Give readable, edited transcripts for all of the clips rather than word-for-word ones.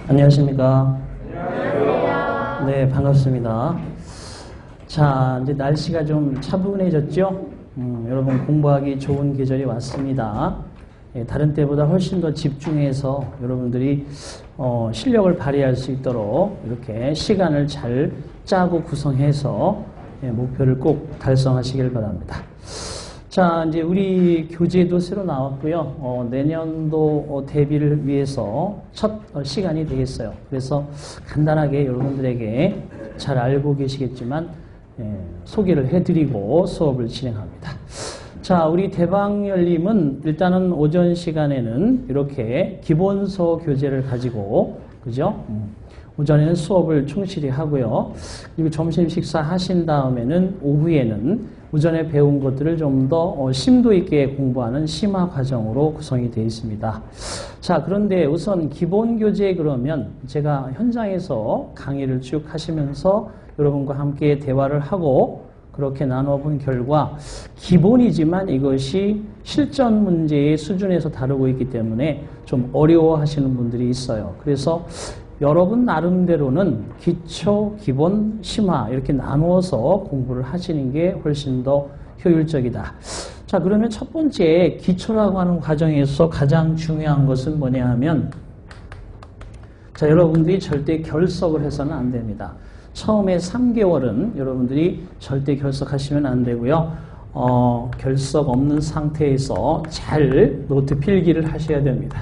안녕하십니까? 안녕하세요. 네, 반갑습니다. 자, 이제 날씨가 좀 차분해졌죠? 여러분 공부하기 좋은 계절이 왔습니다. 다른 때보다 훨씬 더 집중해서 여러분들이 실력을 발휘할 수 있도록 이렇게 시간을 잘 짜고 구성해서 목표를 꼭 달성하시길 바랍니다. 자, 이제 우리 교재도 새로 나왔고요. 내년도 대비를 위해서 첫 시간이 되겠어요. 그래서 간단하게 여러분들에게 잘 알고 계시겠지만 소개를 해드리고 수업을 진행합니다. 자, 우리 대방열림은 일단은 오전 시간에는 이렇게 기본서 교재를 가지고, 그죠? 오전에는 수업을 충실히 하고요. 그리고 점심 식사 하신 다음에는 오후에는 오전에 배운 것들을 좀 더 심도 있게 공부하는 심화 과정으로 구성이 되어 있습니다. 자, 그런데 우선 기본 교재 그러면 제가 현장에서 강의를 쭉 하시면서 여러분과 함께 대화를 하고 그렇게 나눠본 결과 기본이지만 이것이 실전 문제의 수준에서 다루고 있기 때문에 좀 어려워하시는 분들이 있어요. 그래서 여러분 나름대로는 기초, 기본, 심화 이렇게 나누어서 공부를 하시는 게 훨씬 더 효율적이다. 자, 그러면 첫 번째 기초라고 하는 과정에서 가장 중요한 것은 뭐냐 하면, 자, 여러분들이 절대 결석을 해서는 안 됩니다. 처음에 3개월은 여러분들이 절대 결석하시면 안 되고요. 결석 없는 상태에서 잘 노트 필기를 하셔야 됩니다.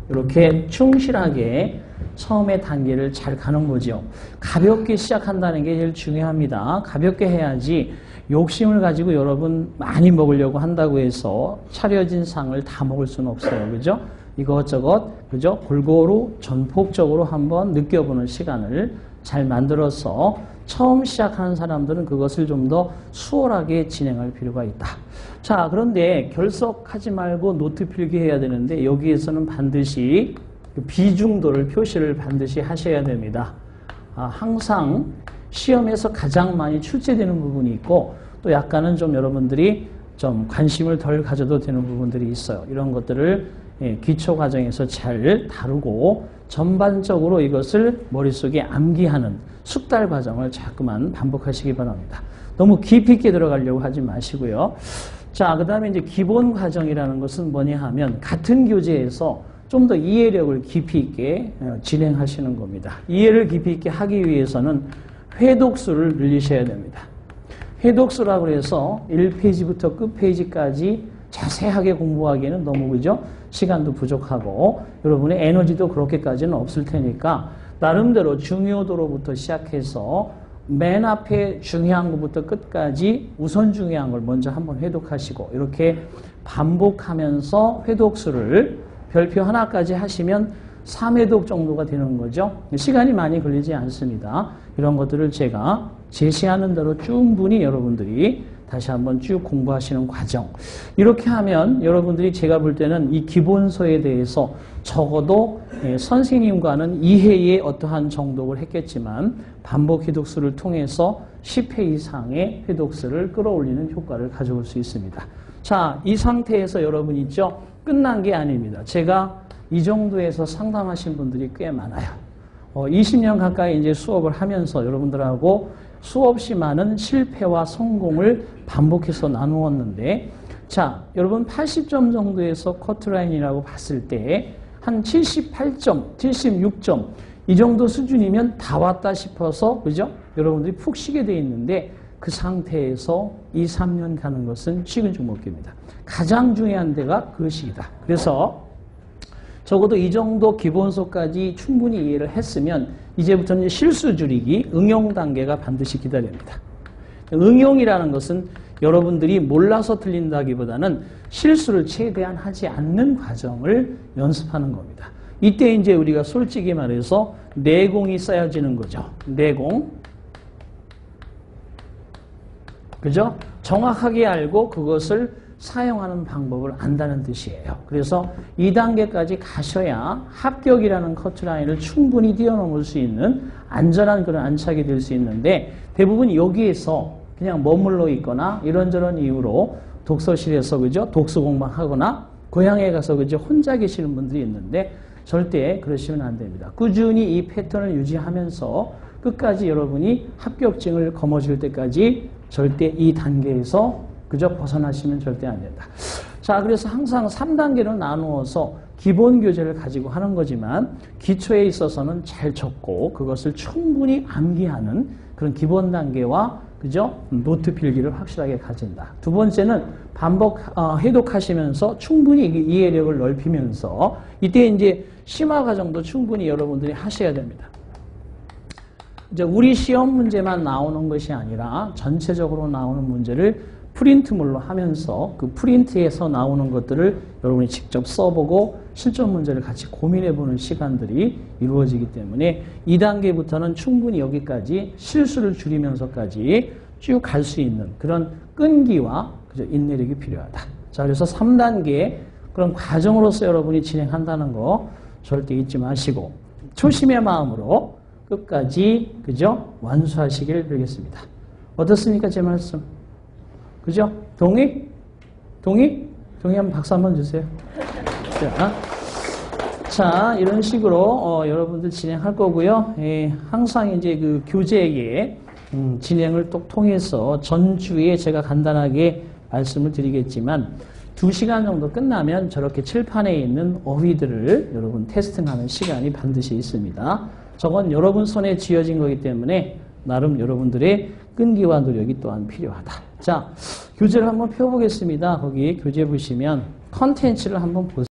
이렇게 충실하게 처음의 단계를 잘 가는 거죠. 가볍게 시작한다는 게 제일 중요합니다. 가볍게 해야지 욕심을 가지고 여러분 많이 먹으려고 한다고 해서 차려진 상을 다 먹을 수는 없어요. 그죠? 이것저것, 그죠? 골고루 전폭적으로 한번 느껴보는 시간을 잘 만들어서 처음 시작하는 사람들은 그것을 좀 더 수월하게 진행할 필요가 있다. 자, 그런데 결석하지 말고 노트 필기해야 되는데 여기에서는 반드시 비중도를 표시를 반드시 하셔야 됩니다. 항상 시험에서 가장 많이 출제되는 부분이 있고 또 약간은 좀 여러분들이 좀 관심을 덜 가져도 되는 부분들이 있어요. 이런 것들을 기초 과정에서 잘 다루고 전반적으로 이것을 머릿속에 암기하는 숙달 과정을 자꾸만 반복하시기 바랍니다. 너무 깊이 있게 들어가려고 하지 마시고요. 자, 그 다음에 이제 기본 과정이라는 것은 뭐냐 하면 같은 교재에서 좀 더 이해력을 깊이 있게 진행하시는 겁니다. 이해를 깊이 있게 하기 위해서는 회독수를 늘리셔야 됩니다. 회독수라고 해서 1페이지부터 끝페이지까지 자세하게 공부하기에는 너무, 그죠? 시간도 부족하고 여러분의 에너지도 그렇게까지는 없을 테니까 나름대로 중요도로부터 시작해서 맨 앞에 중요한 것부터 끝까지 우선 중요한 걸 먼저 한번 회독하시고 이렇게 반복하면서 회독수를 별표 하나까지 하시면 3회독 정도가 되는 거죠. 시간이 많이 걸리지 않습니다. 이런 것들을 제가 제시하는 대로 충분히 여러분들이 다시 한번 쭉 공부하시는 과정. 이렇게 하면 여러분들이 제가 볼 때는 이 기본서에 대해서 적어도 선생님과는 2회의 어떠한 정독을 했겠지만 반복 회독수를 통해서 10회 이상의 회독수를 끌어올리는 효과를 가져올 수 있습니다. 자, 이 상태에서 여러분 있죠? 끝난 게 아닙니다. 제가 이 정도에서 상담하신 분들이 꽤 많아요. 20년 가까이 이제 수업을 하면서 여러분들하고 수없이 많은 실패와 성공을 반복해서 나누었는데, 자, 여러분 80점 정도에서 커트라인이라고 봤을 때 한 78점, 76점 이 정도 수준이면 다 왔다 싶어서, 그죠? 여러분들이 푹 쉬게 돼 있는데 그 상태에서 2, 3년 가는 것은 식은 죽 먹기입니다. 가장 중요한 데가 그 시기다. 그래서 적어도 이 정도 기본서까지 충분히 이해를 했으면 이제부터는 실수 줄이기, 응용 단계가 반드시 기다립니다. 응용이라는 것은 여러분들이 몰라서 틀린다기보다는 실수를 최대한 하지 않는 과정을 연습하는 겁니다. 이때 이제 우리가 솔직히 말해서 내공이 쌓여지는 거죠. 내공. 그죠? 정확하게 알고 그것을 사용하는 방법을 안다는 뜻이에요. 그래서 2단계까지 가셔야 합격이라는 커트라인을 충분히 뛰어넘을 수 있는 안전한 그런 안착이 될 수 있는데 대부분 여기에서 그냥 머물러 있거나 이런저런 이유로 독서실에서, 그죠? 독서 공부하거나 고향에 가서, 그죠? 혼자 계시는 분들이 있는데 절대 그러시면 안 됩니다. 꾸준히 이 패턴을 유지하면서 끝까지 여러분이 합격증을 거머쥘 때까지 절대 이 단계에서 그저 벗어나시면 절대 안 된다. 자, 그래서 항상 3단계로 나누어서 기본 교재를 가지고 하는 거지만 기초에 있어서는 잘 적고 그것을 충분히 암기하는 그런 기본 단계와 그죠? 노트 필기를 확실하게 가진다. 두 번째는 반복 해독하시면서 충분히 이해력을 넓히면서 이때 이제 심화 과정도 충분히 여러분들이 하셔야 됩니다. 이제 우리 시험 문제만 나오는 것이 아니라 전체적으로 나오는 문제를 프린트물로 하면서 그 프린트에서 나오는 것들을 여러분이 직접 써보고 실전 문제를 같이 고민해보는 시간들이 이루어지기 때문에 2단계부터는 충분히 여기까지 실수를 줄이면서까지 쭉 갈 수 있는 그런 끈기와 인내력이 필요하다. 자, 그래서 3단계 그런 과정으로서 여러분이 진행한다는 거 절대 잊지 마시고 초심의 마음으로 끝까지 그죠? 완수하시길 빌겠습니다. 어떻습니까? 제 말씀? 그죠? 동의? 동의? 동의하면 박수 한번 주세요. 자, 이런 식으로 여러분들 진행할 거고요. 항상 이제 그 교재의 진행을 또 통해서 전주에 제가 간단하게 말씀을 드리겠지만 2시간 정도 끝나면 저렇게 칠판에 있는 어휘들을 여러분 테스팅하는 시간이 반드시 있습니다. 저건 여러분 손에 쥐어진 거기 때문에 나름 여러분들의 끈기와 노력이 또한 필요하다. 자, 교재를 한번 펴보겠습니다. 거기 교재 보시면 컨텐츠를 한번 보세요.